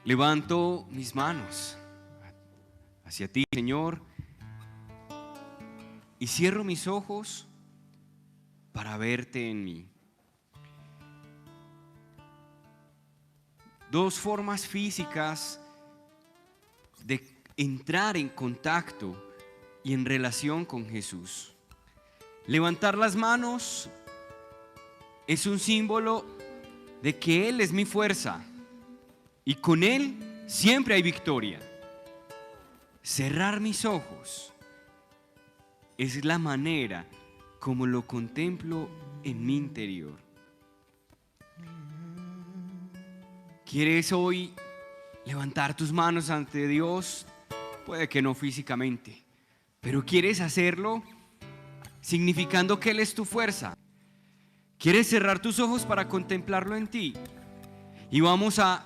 Levanto mis manos hacia ti, Señor, y cierro mis ojos para verte en mí. Dos formas físicas de entrar en contacto y en relación con Jesús. Levantar las manos es un símbolo de que Él es mi fuerza y con Él siempre hay victoria. Cerrar mis ojos es la manera como lo contemplo en mi interior. ¿Quieres hoy levantar tus manos ante Dios? Puede que no físicamente, pero quieres hacerlo significando que Él es tu fuerza. ¿Quieres cerrar tus ojos para contemplarlo en ti? Y vamos a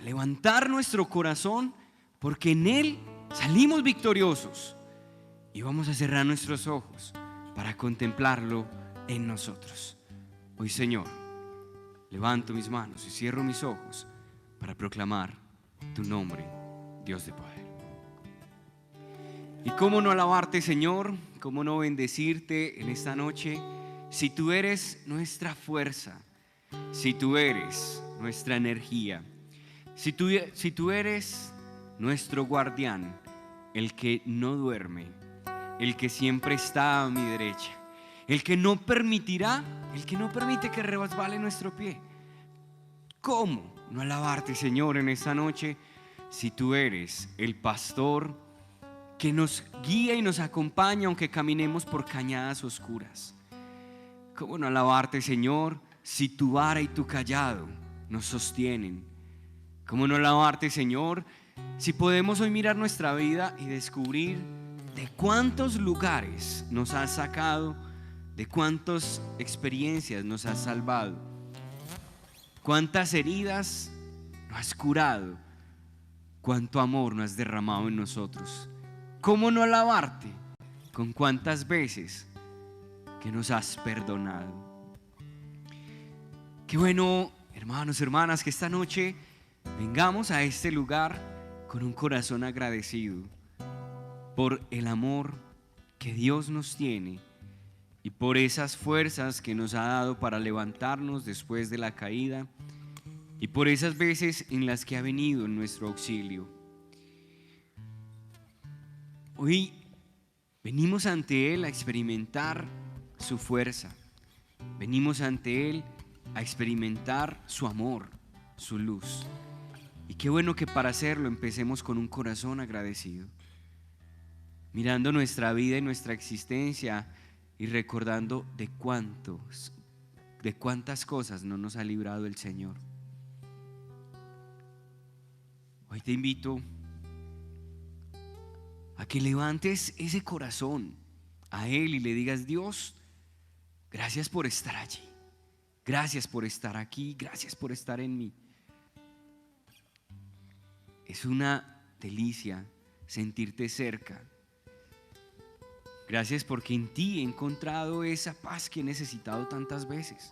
levantar nuestro corazón porque en Él salimos victoriosos. Y vamos a cerrar nuestros ojos para contemplarlo en nosotros. Hoy, Señor, levanto mis manos y cierro mis ojos para proclamar tu nombre, Dios de poder. Y cómo no alabarte, Señor, cómo no bendecirte en esta noche, si tú eres nuestra fuerza, si tú eres nuestra energía, si tú eres nuestro guardián, el que no duerme, el que siempre está a mi derecha, el que no permite que resbale nuestro pie. ¿Cómo no alabarte, Señor, en esta noche si tú eres el pastor que nos guía y nos acompaña aunque caminemos por cañadas oscuras? ¿Cómo no alabarte, Señor, si tu vara y tu cayado nos sostienen? ¿Cómo no alabarte, Señor, si podemos hoy mirar nuestra vida y descubrir de cuántos lugares nos has sacado, de cuántas experiencias nos has salvado, cuántas heridas nos has curado, cuánto amor nos has derramado en nosotros? ¿Cómo no alabarte con cuántas veces que nos has perdonado? Qué bueno, hermanos, hermanas, que esta noche vengamos a este lugar con un corazón agradecido por el amor que Dios nos tiene y por esas fuerzas que nos ha dado para levantarnos después de la caída y por esas veces en las que ha venido en nuestro auxilio. Hoy venimos ante Él a experimentar su fuerza, venimos ante Él a experimentar su amor, su luz. Y qué bueno que para hacerlo empecemos con un corazón agradecido, mirando nuestra vida y nuestra existencia y recordando de cuántas cosas no nos ha librado el Señor. Hoy te invito a que levantes ese corazón a Él y le digas: Dios, gracias por estar allí, gracias por estar aquí, gracias por estar en mí. Es una delicia sentirte cerca. Gracias porque en ti he encontrado esa paz que he necesitado tantas veces.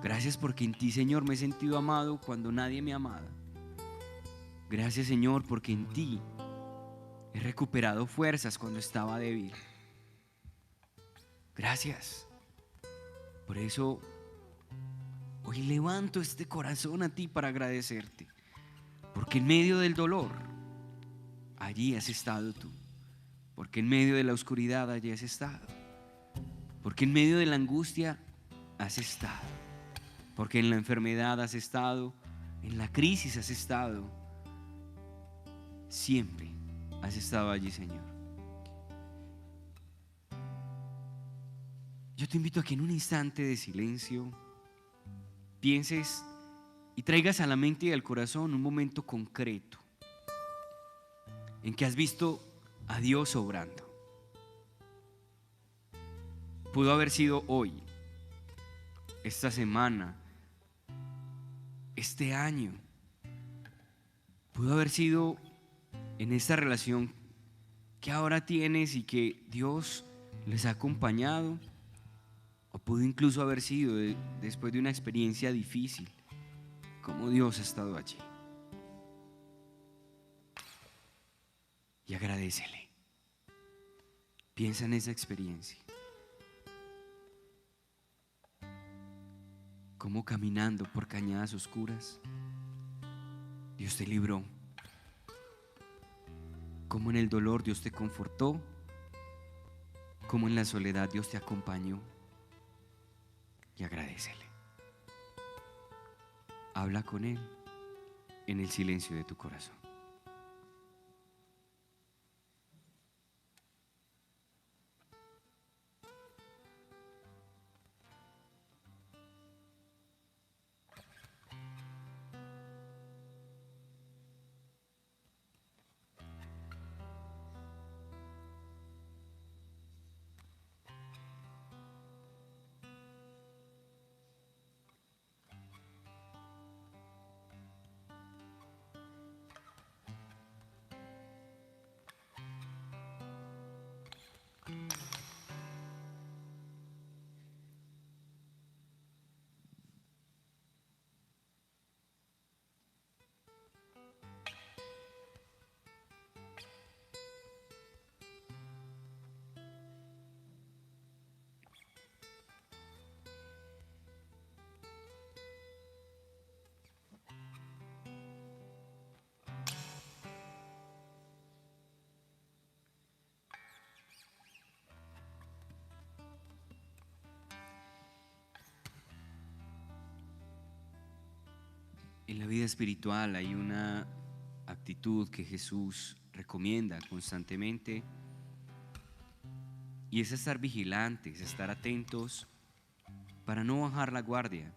Gracias porque en ti, Señor, me he sentido amado cuando nadie me amaba. Gracias, Señor, porque en ti he recuperado fuerzas cuando estaba débil. Gracias. Por eso hoy levanto este corazón a ti para agradecerte. Porque en medio del dolor, allí has estado tú. Porque en medio de la oscuridad, allí has estado. Porque en medio de la angustia, has estado. Porque en la enfermedad has estado. En la crisis has estado. Siempre has estado allí, Señor. Yo te invito a que en un instante de silencio pienses y traigas a la mente y al corazón un momento concreto en que has visto a Dios obrando. Pudo haber sido hoy, esta semana, este año. Pudo haber sido en esta relación que ahora tienes y que Dios les ha acompañado. O pudo incluso haber sido después de una experiencia difícil, como Dios ha estado allí. y agradécele. Piensa en esa experiencia. Cómo caminando por cañadas oscuras Dios te libró. Cómo en el dolor Dios te confortó. Cómo en la soledad Dios te acompañó. Y agradécele. Habla con Él en el silencio de tu corazón. En la vida espiritual hay una actitud que Jesús recomienda constantemente y es estar vigilantes, estar atentos para no bajar la guardia.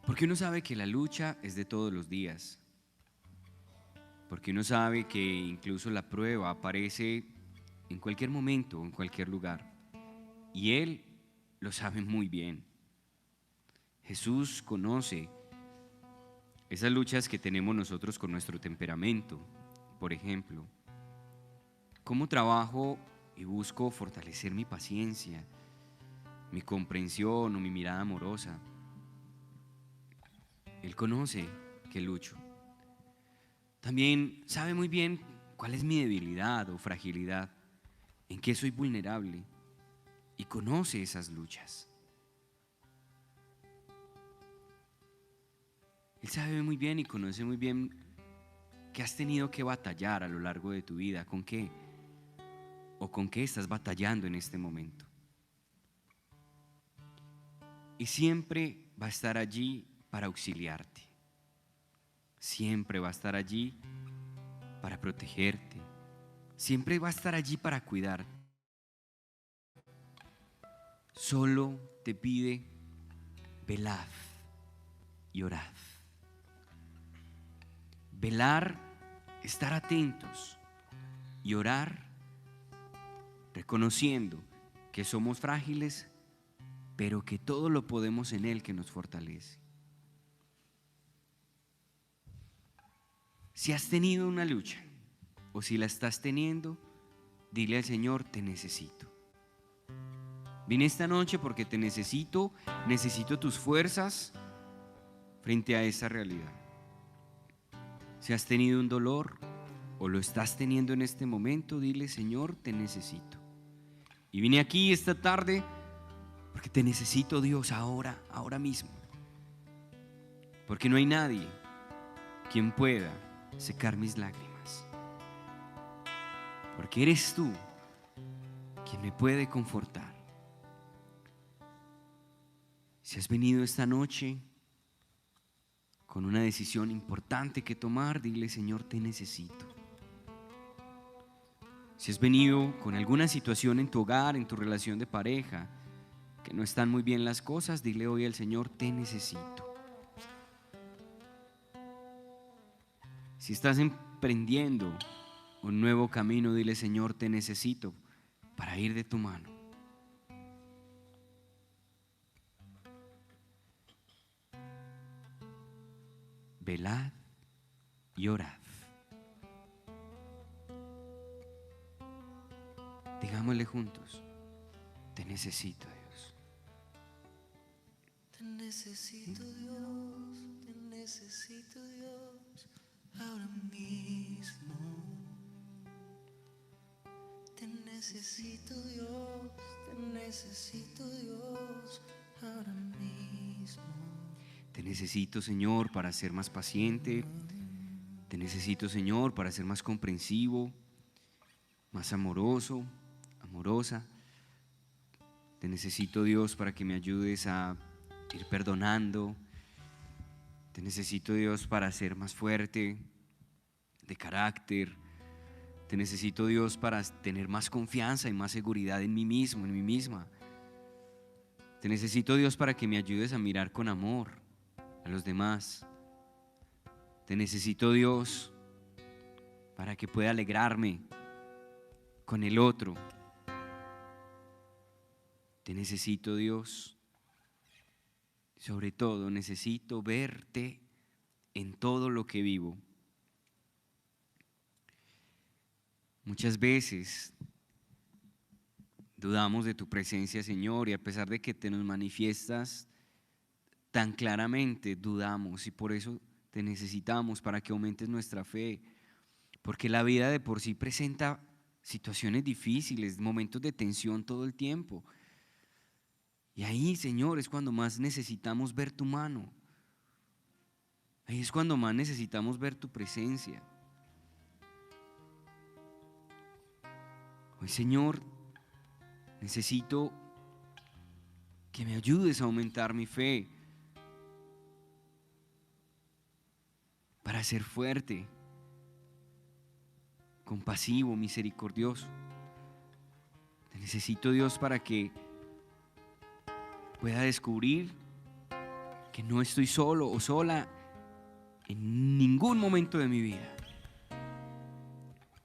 Porque uno sabe que la lucha es de todos los días. Porque uno sabe que incluso la prueba aparece en cualquier momento, en cualquier lugar. Y Él lo sabe muy bien. Jesús conoce esas luchas que tenemos nosotros con nuestro temperamento. Por ejemplo, ¿cómo trabajo y busco fortalecer mi paciencia, mi comprensión o mi mirada amorosa? Él conoce que lucho. También sabe muy bien cuál es mi debilidad o fragilidad, en qué soy vulnerable, y conoce esas luchas. Él sabe muy bien y conoce muy bien que has tenido que batallar a lo largo de tu vida, con qué o con qué estás batallando en este momento. Y siempre va a estar allí para auxiliarte. Siempre va a estar allí para protegerte. Siempre va a estar allí para cuidarte. Solo te pide: velad y orad. Velar, estar atentos, y orar, reconociendo que somos frágiles, pero que todo lo podemos en Él que nos fortalece. Si has tenido una lucha o si la estás teniendo, dile al Señor: te necesito. Vine esta noche porque te necesito tus fuerzas frente a esa realidad. Si has tenido un dolor o lo estás teniendo en este momento, dile: Señor, te necesito. Y vine aquí esta tarde porque te necesito, Dios, ahora mismo. Porque no hay nadie quien pueda secar mis lágrimas. Porque eres tú quien me puede confortar. Si has venido esta noche con una decisión importante que tomar, dile: Señor, te necesito. Si has venido con alguna situación en tu hogar, en tu relación de pareja, que no están muy bien las cosas, dile hoy al Señor: te necesito. Si estás emprendiendo un nuevo camino, dile: Señor, te necesito para ir de tu mano. Velad y orad. Digámosle juntos: te necesito, Dios. Te necesito, Dios, ahora mismo. necesito Dios, ahora mismo. Te necesito, Señor, para ser más paciente. Te necesito, Señor, para ser más comprensivo, más amoroso, amorosa. Te necesito, Dios, para que me ayudes a ir perdonando. Te necesito, Dios, para ser más fuerte de carácter. Te necesito, Dios, para tener más confianza y más seguridad en mí mismo, en mí misma. Te necesito, Dios, para que me ayudes a mirar con amor a los demás. Te necesito, Dios, para que pueda alegrarme con el otro. Te necesito, Dios. Sobre todo, necesito verte en todo lo que vivo. Muchas veces dudamos de tu presencia, Señor, y a pesar de que te nos manifiestas tan claramente, dudamos, y por eso te necesitamos, para que aumentes nuestra fe, porque la vida de por sí presenta situaciones difíciles, momentos de tensión todo el tiempo. Y ahí, Señor, es cuando más necesitamos ver tu mano. Ahí es cuando más necesitamos ver tu presencia. Hoy, Señor, necesito que me ayudes a aumentar mi fe para ser fuerte, compasivo, misericordioso. Te necesito, Dios, para que pueda descubrir que no estoy solo o sola en ningún momento de mi vida.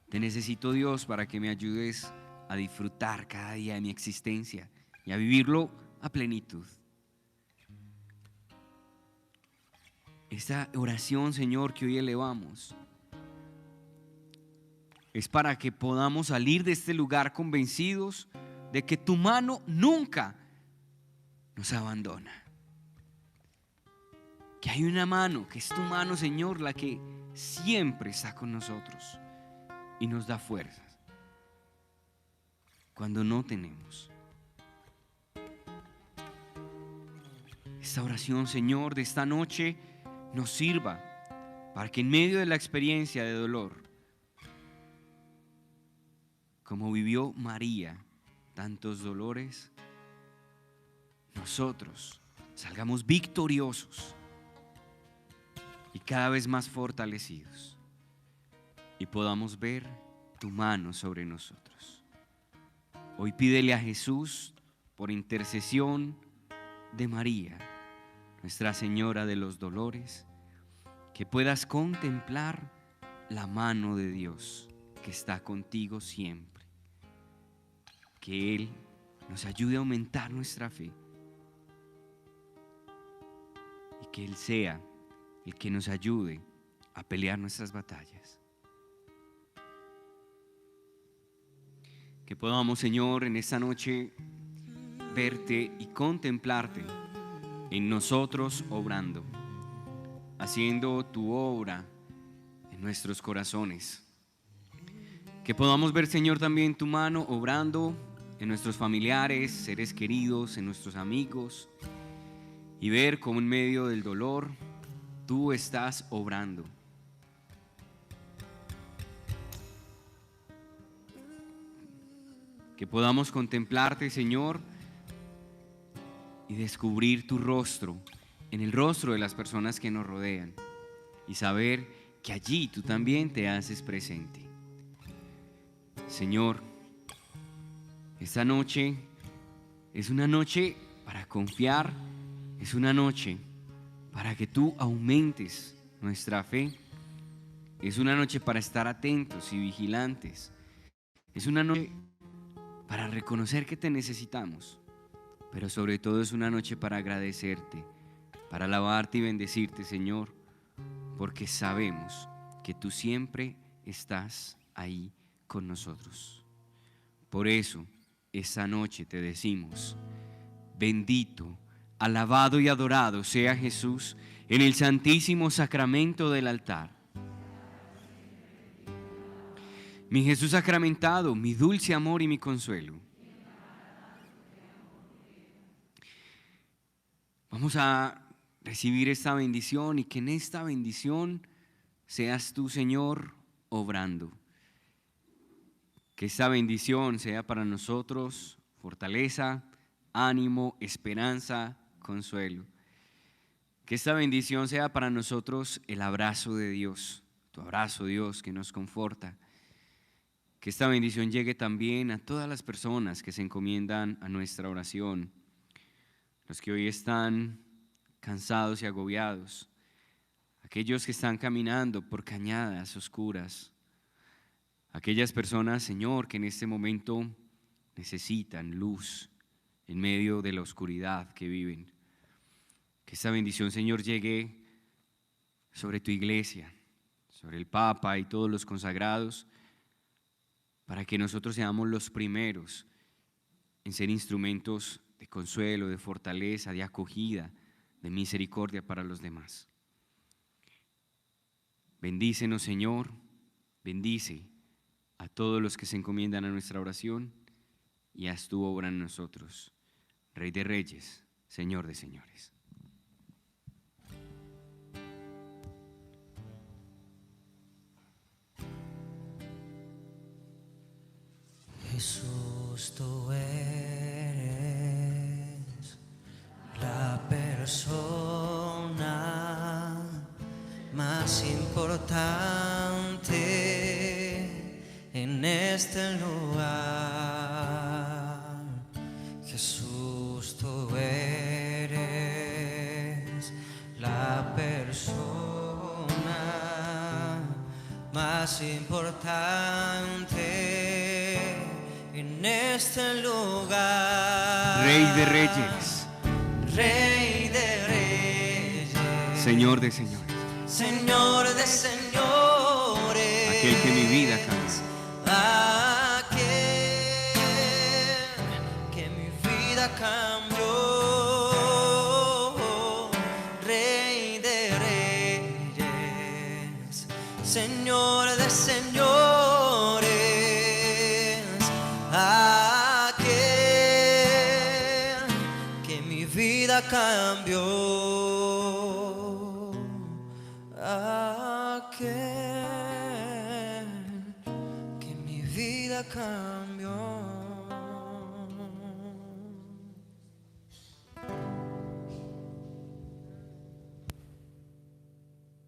Te necesito, Dios, para que me ayudes a disfrutar cada día de mi existencia y a vivirlo a plenitud. Esta oración, Señor, que hoy elevamos es para que podamos salir de este lugar convencidos de que tu mano nunca nos abandona. Que hay una mano, que es tu mano, Señor, la que siempre está con nosotros y nos da fuerzas cuando no tenemos. Esta oración, Señor, de esta noche nos sirva para que en medio de la experiencia de dolor, como vivió María tantos dolores, nosotros salgamos victoriosos y cada vez más fortalecidos y podamos ver tu mano sobre nosotros. Hoy pídele a Jesús, por intercesión de María, Nuestra Señora de los Dolores, que puedas contemplar la mano de Dios que está contigo siempre. Que Él nos ayude a aumentar nuestra fe y que Él sea el que nos ayude a pelear nuestras batallas. Que podamos, Señor, en esta noche verte y contemplarte en nosotros obrando, haciendo tu obra en nuestros corazones. Que podamos ver, Señor, también tu mano obrando en nuestros familiares, seres queridos, en nuestros amigos, y ver cómo en medio del dolor tú estás obrando. Que podamos contemplarte, Señor, y descubrir tu rostro en el rostro de las personas que nos rodean y saber que allí tú también te haces presente. Señor, esta noche es una noche para confiar, es una noche para que tú aumentes nuestra fe, es una noche para estar atentos y vigilantes, es una noche para reconocer que te necesitamos, pero sobre todo es una noche para agradecerte, para alabarte y bendecirte, Señor, porque sabemos que tú siempre estás ahí con nosotros. Por eso, esta noche te decimos: bendito, alabado y adorado sea Jesús en el santísimo sacramento del altar. Mi Jesús sacramentado, mi dulce amor y mi consuelo. Vamos a recibir esta bendición y que en esta bendición seas tú, Señor, obrando. Que esta bendición sea para nosotros fortaleza, ánimo, esperanza, consuelo. Que esta bendición sea para nosotros el abrazo de Dios, tu abrazo, Dios, que nos conforta. Que esta bendición llegue también a todas las personas que se encomiendan a nuestra oración, los que hoy están cansados y agobiados, aquellos que están caminando por cañadas oscuras, aquellas personas, Señor, que en este momento necesitan luz en medio de la oscuridad que viven. Que esta bendición, Señor, llegue sobre tu iglesia, sobre el Papa y todos los consagrados, para que nosotros seamos los primeros en ser instrumentos de consuelo, de fortaleza, de acogida, de misericordia para los demás. Bendícenos, Señor, bendice a todos los que se encomiendan a nuestra oración y haz tu obra en nosotros, Rey de Reyes, Señor de Señores. Jesús, tú eres la persona más importante en este lugar. Jesús, tú eres la persona más importante en este lugar. Rey de Reyes, Rey de Reyes, Señor de Señores, Señor de señores, aquel que mi vida cambió. Aquel que mi vida cambió. Rey de Reyes, Señor de señores, aquel que mi vida cambió, aquel que mi vida cambió.